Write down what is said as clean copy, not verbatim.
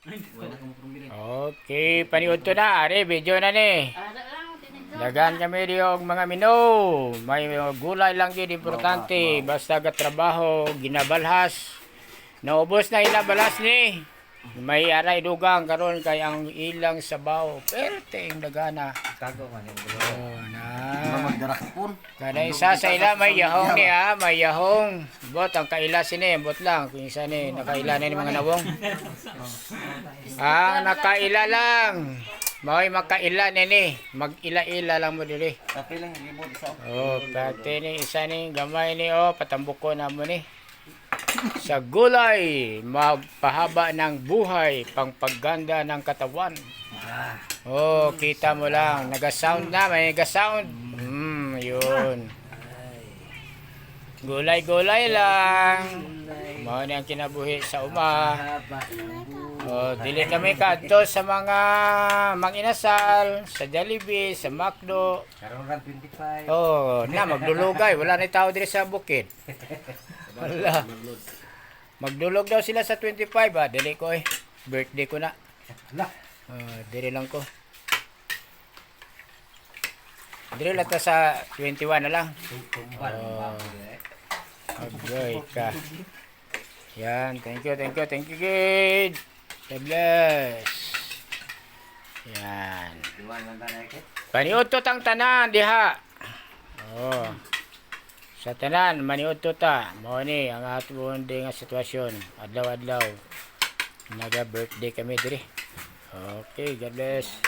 Okay, paniud to na. Ari, video na ni. Dagan kami diyo og mga mino. May gulay lang gyud importante. Basta trabaho, ginabalhas. Naubos na ila balas ni. May aray dugang karon kay ang ilang sabaw. Perteng dagana. Kago man yung Oh, na. magdarakpon. Kada isa sa ila may yahong ni ha, may yahong. Bot ang kaila sini, bot lang. Kung isa ni nakaila na ni mga nawong. Nakaila lang. May makaila ni. Mag-ila-ila lang mo diri. Tapi lang libod isa. Oh, pati ni isa ni gamay ni patambuko na mo ni. Sa gulay, magpahaba ng buhay, pangpagganda ng katawan. Oh, kita mo lang, naga-sound na, may naga-sound. Yun. Gulay-gulay lang. Mga ang kinabuhi sa uma. Oh, dili kami kadto sa mga manginasal, sa Jollibee, sa McDo. Karon 25. Oh, magdulugay, wala na tao diri sa bukid. Wala. Magdulog daw sila sa 25 dili ko birthday ko na. Dili lang ko. Dili lang ta sa 21 na lang. Okay ka. Yan, thank you kid. God bless. Yan. Paniudto tang tanan diha. Oh. Sa tanan maniudto ta. Mao ni ang aton nga sitwasyon. Adlaw-adlaw. Naga birthday kami diri. Okay, God bless.